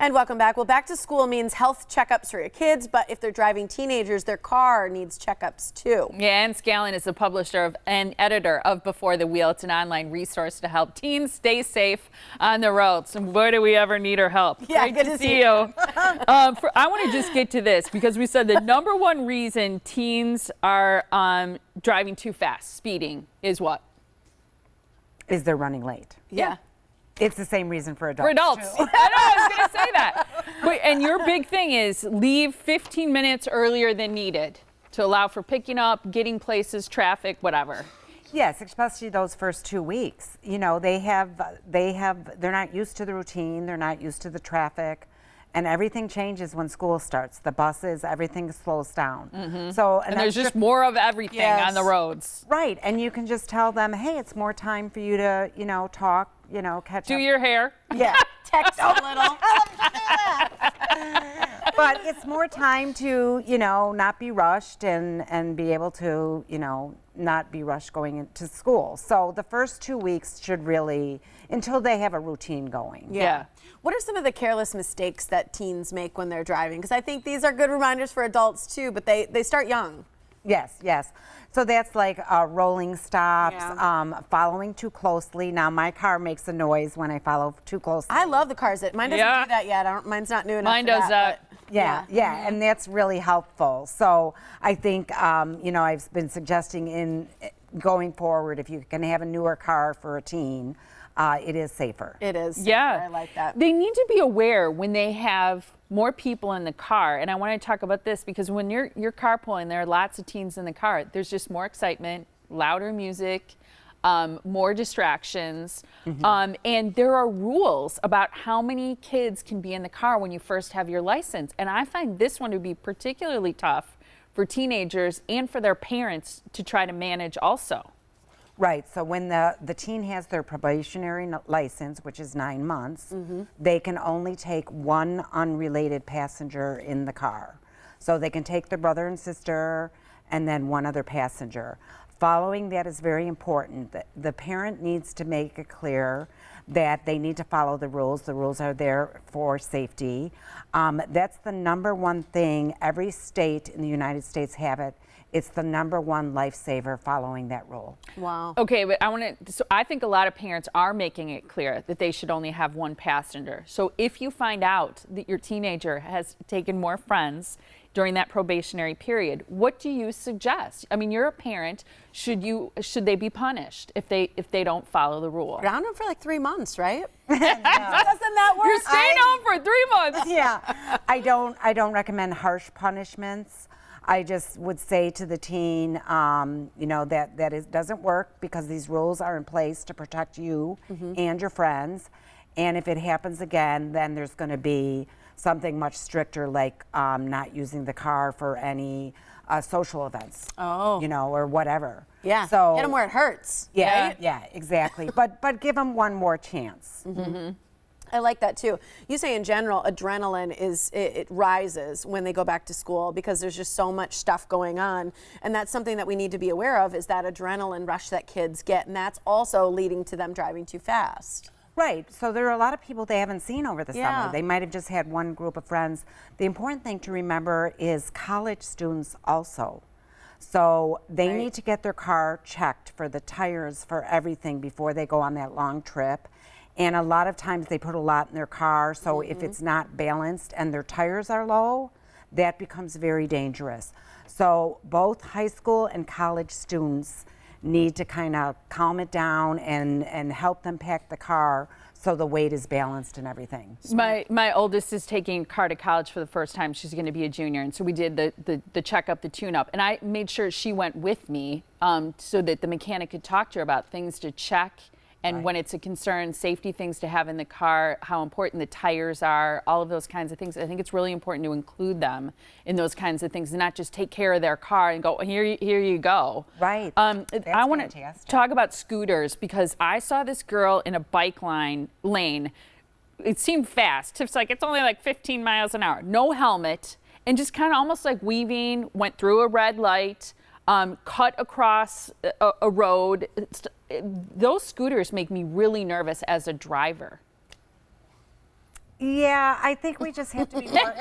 And welcome back. Well, back to school means health checkups for your kids, but if they're driving teenagers, their car needs checkups too. Yeah, Anne Scallon is the publisher and editor of Before the Wheel. It's an online resource to help teens stay safe on the roads. And boy, do we ever need her help. Yeah, Great to see you. I want to just get to this because we said the number one reason teens are driving too fast, speeding, is what? Is they're running late. Yeah. It's the same reason for adults. For adults. I know, I was going to say that. But, and your big thing is leave 15 minutes earlier than needed to allow for picking up, getting places, traffic, whatever. Yes, especially those first 2 weeks. You know, they're not used to the routine, they're not used to the traffic, and everything changes when school starts. The buses, everything slows down. Mm-hmm. So, and there's just more of everything on the roads. Right, and you can just tell them, hey, it's more time for you to, talk, catch up. Do your hair. Yeah. Text a little. But it's more time to, not be rushed and be able to, not be rushed going into school. So the first 2 weeks should really, until they have a routine going. Yeah. What are some of the careless mistakes that teens make when they're driving? Because I think these are good reminders for adults too, but they start young. Yes. So that's like rolling stops, following too closely. Now my car makes a noise when I follow too closely. I love the cars that mine doesn't do that yet. Mine's not new enough. Mine does that. Yeah, and that's really helpful. So I think, I've been suggesting in going forward, if you can have a newer car for a teen, it is safer. It is. Yeah. Safer. I like that. They need to be aware when they have more people in the car. And I want to talk about this because when you're carpooling, there are lots of teens in the car. There's just more excitement, louder music, more distractions. Mm-hmm. And there are rules about how many kids can be in the car when you first have your license. And I find this one to be particularly tough for teenagers and for their parents to try to manage also. Right, so when the teen has their probationary license, which is 9 months, they can only take one unrelated passenger in the car. So they can take their brother and sister and then one other passenger. Following that is very important. The parent needs to make it clear that they need to follow the rules. The rules are there for safety. That's the number one thing. Every state in the United States have it. It's the number one lifesaver following that rule. Wow. Okay, but I think a lot of parents are making it clear that they should only have one passenger. So if you find out that your teenager has taken more friends during that probationary period, what do you suggest? I mean, you're a parent. Should they be punished if they don't follow the rule? Ground them for like 3 months, right? Doesn't that work? You're staying home for 3 months. Yeah, I don't recommend harsh punishments. I just would say to the teen, that it doesn't work because these rules are in place to protect you and your friends. And if it happens again, then there's going to be something much stricter, like not using the car for any social events. Oh. Or whatever. Yeah. So get them where it hurts. Yeah. Right? Yeah. Exactly. but give them one more chance. Mm-hmm. I like that too. You say in general, adrenaline it rises when they go back to school because there's just so much stuff going on. And that's something that we need to be aware of, is that adrenaline rush that kids get. And that's also leading to them driving too fast. Right. So there are a lot of people they haven't seen over the summer. They might have just had one group of friends. The important thing to remember is college students also. So they need to get their car checked for the tires, for everything before they go on that long trip. And a lot of times they put a lot in their car, so if it's not balanced and their tires are low, that becomes very dangerous. So both high school and college students need to kind of calm it down and help them pack the car so the weight is balanced and everything. My oldest is taking a car to college for the first time. She's going to be a junior, and so we did the checkup, the tune-up, and I made sure she went with me so that the mechanic could talk to her about things to check. And when it's a concern, safety things to have in the car, how important the tires are, all of those kinds of things. I think it's really important to include them in those kinds of things and not just take care of their car and go, here you go. Right. I want to talk about scooters because I saw this girl in a bike lane. It seemed fast. Tiff's like, it's only like 15 miles an hour. No helmet and just kind of almost like weaving, went through a red light. Cut across a road. Those scooters make me really nervous as a driver. Yeah, I think we just have to be more.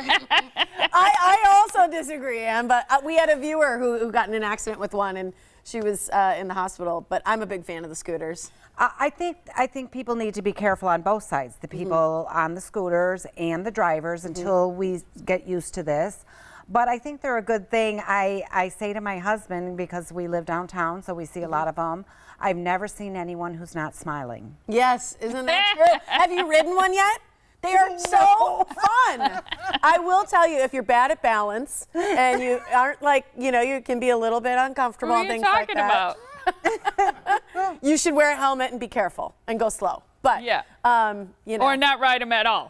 I also disagree, Anne, but we had a viewer who got in an accident with one, and she was in the hospital. But I'm a big fan of the scooters. I think people need to be careful on both sides, the people on the scooters and the drivers, until we get used to this. But I think they're a good thing. I say to my husband, because we live downtown, so we see a lot of them, I've never seen anyone who's not smiling. Yes, isn't that true? Have you ridden one yet? They are so fun. I will tell you, if you're bad at balance and you aren't you can be a little bit uncomfortable What and are you things like talking that. about? You should wear a helmet and be careful and go slow. But Yeah. Or not ride them at all.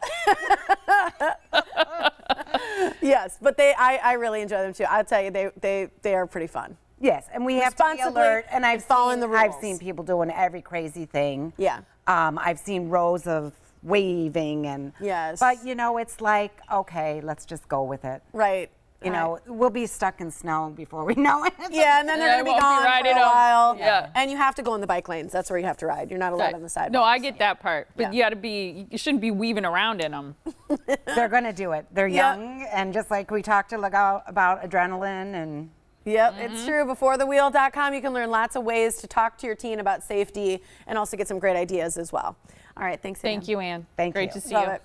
Yes, but I really enjoy them too. I'll tell you, they are pretty fun. Yes, and we have to be Responsibly alert. And and following the I've rules. seen people doing every crazy thing. Yeah. I've seen rows of waving and. Yes. But it's like, okay, let's just go with it. Right. You know, we'll be stuck in snow before we know it. Yeah, and then they're Yeah, going to be won't be gone for riding a 'em. while. Yeah. And you have to go in the bike lanes. That's where you have to ride. You're not allowed on the sidewalk. No, I get that part. But Yeah. you shouldn't be weaving around in them. They're going to do it. They're Yep. young, and just like we talked about adrenaline and. Yep, it's true. Beforethewheel.com, you can learn lots of ways to talk to your teen about safety and also get some great ideas as well. All right, thanks, Anne. Thank you, Anne. Thank Great you. to see Love you. it.